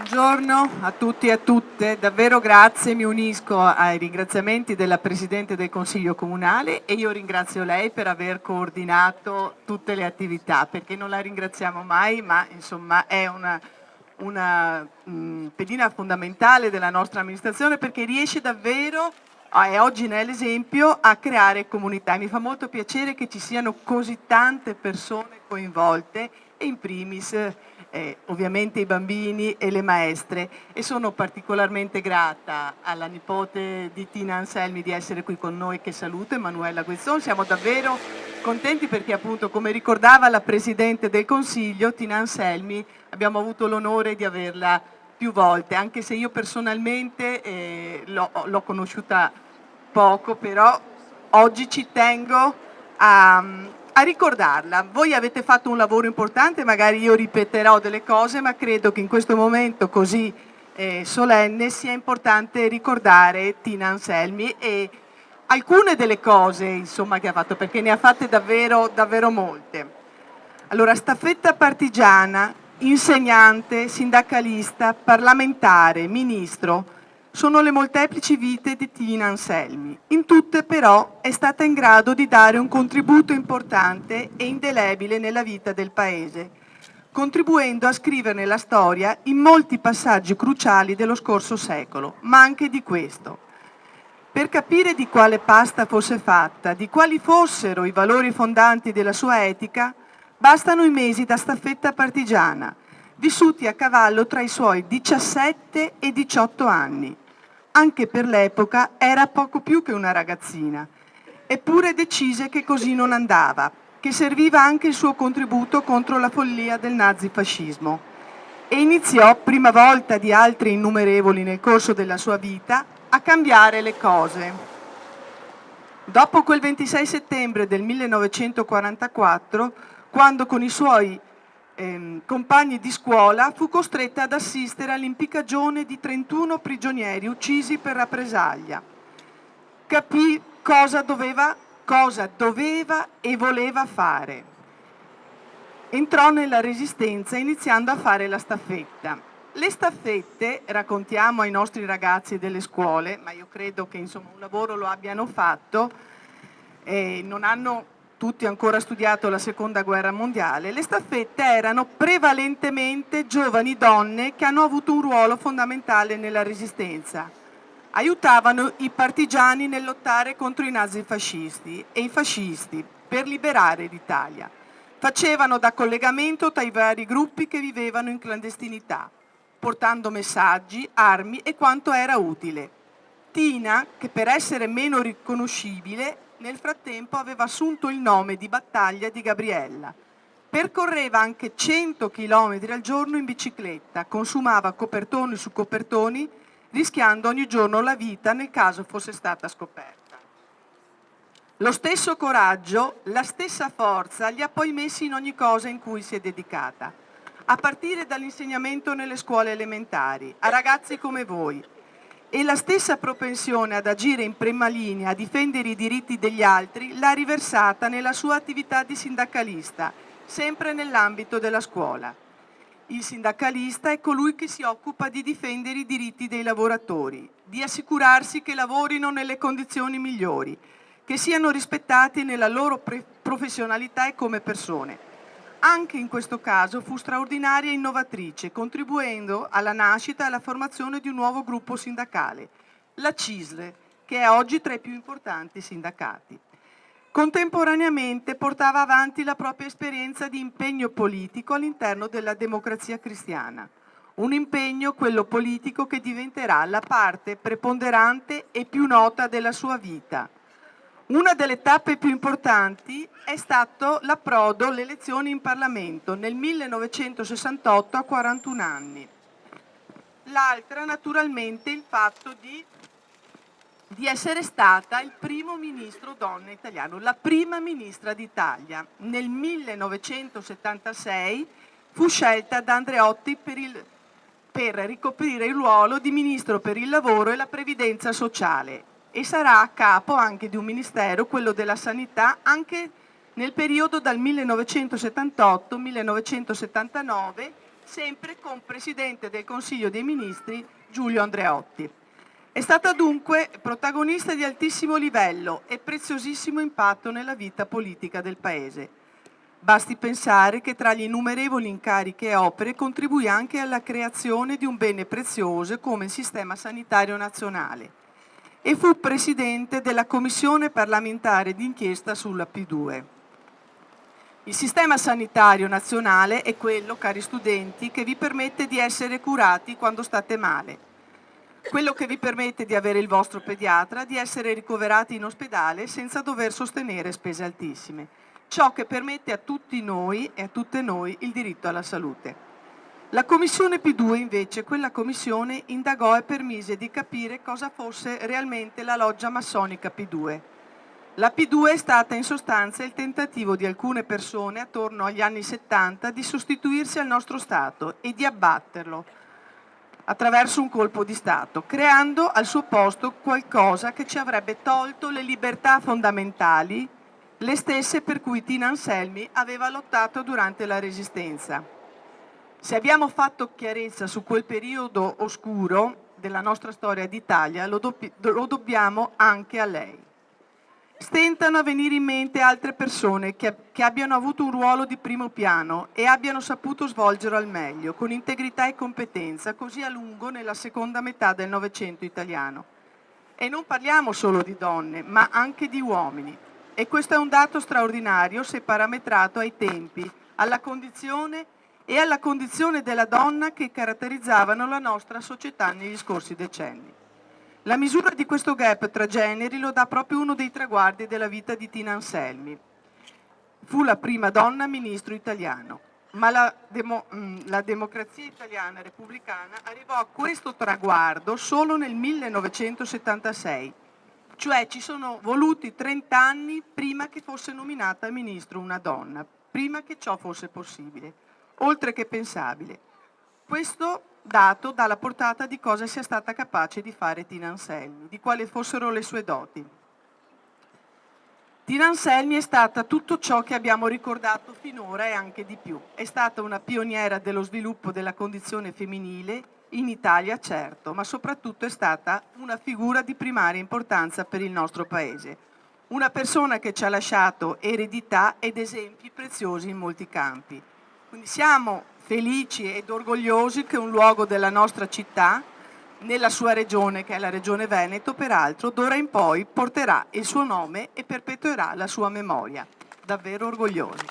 Buongiorno a tutti e a tutte, davvero grazie, mi unisco ai ringraziamenti della Presidente del Consiglio Comunale e io ringrazio lei per aver coordinato tutte le attività, perché non la ringraziamo mai, ma insomma è una pedina fondamentale della nostra amministrazione perché riesce davvero, e oggi ne è l'esempio, a creare comunità. Mi fa molto piacere che ci siano così tante persone coinvolte e in primis ovviamente i bambini e le maestre, e sono particolarmente grata alla nipote di Tina Anselmi di essere qui con noi, che saluto, Emanuela Guezzon. Siamo davvero contenti perché appunto, come ricordava la Presidente del Consiglio, Tina Anselmi, abbiamo avuto l'onore di averla più volte, anche se io personalmente l'ho conosciuta poco, però oggi ci tengo a ricordarla. Voi avete fatto un lavoro importante, magari io ripeterò delle cose, ma credo che in questo momento così solenne sia importante ricordare Tina Anselmi e alcune delle cose insomma, che ha fatto, perché ne ha fatte davvero, davvero molte. Allora, staffetta partigiana, insegnante, sindacalista, parlamentare, ministro, sono le molteplici vite di Tina Anselmi. In tutte però è stata in grado di dare un contributo importante e indelebile nella vita del Paese, contribuendo a scriverne la storia in molti passaggi cruciali dello scorso secolo, ma anche di questo. Per capire di quale pasta fosse fatta, di quali fossero i valori fondanti della sua etica, bastano i mesi da staffetta partigiana, vissuti a cavallo tra i suoi 17 e 18 anni. Anche per l'epoca era poco più che una ragazzina, eppure decise che così non andava, che serviva anche il suo contributo contro la follia del nazifascismo. E iniziò, prima volta di altri innumerevoli nel corso della sua vita, a cambiare le cose. Dopo quel 26 settembre del 1944, quando con i suoi compagni di scuola fu costretta ad assistere all'impiccagione di 31 prigionieri uccisi per rappresaglia. Capì cosa doveva e voleva fare. Entrò nella Resistenza iniziando a fare la staffetta. Le staffette, raccontiamo ai nostri ragazzi delle scuole, ma io credo che insomma un lavoro lo abbiano fatto, non hanno tutti ancora studiato la Seconda Guerra Mondiale, le staffette erano prevalentemente giovani donne che hanno avuto un ruolo fondamentale nella Resistenza. Aiutavano i partigiani nel lottare contro i nazifascisti e i fascisti per liberare l'Italia. Facevano da collegamento tra i vari gruppi che vivevano in clandestinità, portando messaggi, armi e quanto era utile. Tina, che per essere meno riconoscibile, nel frattempo aveva assunto il nome di battaglia di Gabriella. Percorreva anche 100 chilometri al giorno in bicicletta, consumava copertoni su copertoni, rischiando ogni giorno la vita nel caso fosse stata scoperta. Lo stesso coraggio, la stessa forza li ha poi messi in ogni cosa in cui si è dedicata, a partire dall'insegnamento nelle scuole elementari, a ragazzi come voi, e la stessa propensione ad agire in prima linea, a difendere i diritti degli altri, l'ha riversata nella sua attività di sindacalista, sempre nell'ambito della scuola. Il sindacalista è colui che si occupa di difendere i diritti dei lavoratori, di assicurarsi che lavorino nelle condizioni migliori, che siano rispettati nella loro professionalità e come persone. Anche in questo caso fu straordinaria e innovatrice, contribuendo alla nascita e alla formazione di un nuovo gruppo sindacale, la CISL, che è oggi tra i più importanti sindacati. Contemporaneamente portava avanti la propria esperienza di impegno politico all'interno della Democrazia Cristiana. Un impegno, quello politico, che diventerà la parte preponderante e più nota della sua vita. Una delle tappe più importanti è stato l'approdo, le elezioni in Parlamento nel 1968 a 41 anni. L'altra, naturalmente, il fatto di essere stata il primo ministro donna italiano, la prima ministra d'Italia. Nel 1976 fu scelta da Andreotti per ricoprire il ruolo di ministro per il lavoro e la previdenza sociale e sarà a capo anche di un ministero, quello della sanità, anche nel periodo dal 1978-1979, sempre con Presidente del Consiglio dei Ministri Giulio Andreotti. È stata dunque protagonista di altissimo livello e preziosissimo impatto nella vita politica del Paese. Basti pensare che tra gli innumerevoli incarichi e opere contribuì anche alla creazione di un bene prezioso come il Sistema Sanitario Nazionale e fu Presidente della Commissione parlamentare d'inchiesta sulla P2. Il Sistema Sanitario Nazionale è quello, cari studenti, che vi permette di essere curati quando state male, quello che vi permette di avere il vostro pediatra, di essere ricoverati in ospedale senza dover sostenere spese altissime. Ciò che permette a tutti noi e a tutte noi il diritto alla salute. La Commissione P2 invece, quella commissione, indagò e permise di capire cosa fosse realmente la loggia massonica P2. La P2 è stata in sostanza il tentativo di alcune persone attorno agli anni 70 di sostituirsi al nostro Stato e di abbatterlo attraverso un colpo di Stato, creando al suo posto qualcosa che ci avrebbe tolto le libertà fondamentali, le stesse per cui Tina Anselmi aveva lottato durante la Resistenza. Se abbiamo fatto chiarezza su quel periodo oscuro della nostra storia d'Italia, lo dobbiamo anche a lei. Stentano a venire in mente altre persone che abbiano avuto un ruolo di primo piano e abbiano saputo svolgerlo al meglio, con integrità e competenza, così a lungo nella seconda metà del Novecento italiano. E non parliamo solo di donne, ma anche di uomini. E questo è un dato straordinario se parametrato ai tempi, alla condizione della donna che caratterizzavano la nostra società negli scorsi decenni. La misura di questo gap tra generi lo dà proprio uno dei traguardi della vita di Tina Anselmi. Fu la prima donna ministro italiano, ma la democrazia italiana repubblicana arrivò a questo traguardo solo nel 1976. Cioè ci sono voluti 30 anni prima che fosse nominata ministro una donna, prima che ciò fosse possibile, oltre che pensabile. Questo dato dà la portata di cosa sia stata capace di fare Tina Anselmi, di quali fossero le sue doti. Tina Anselmi è stata tutto ciò che abbiamo ricordato finora e anche di più. È stata una pioniera dello sviluppo della condizione femminile, in Italia certo, ma soprattutto è stata una figura di primaria importanza per il nostro Paese. Una persona che ci ha lasciato eredità ed esempi preziosi in molti campi. Quindi siamo felici ed orgogliosi che un luogo della nostra città, nella sua regione, che è la regione Veneto, peraltro, d'ora in poi porterà il suo nome e perpetuerà la sua memoria. Davvero orgogliosi.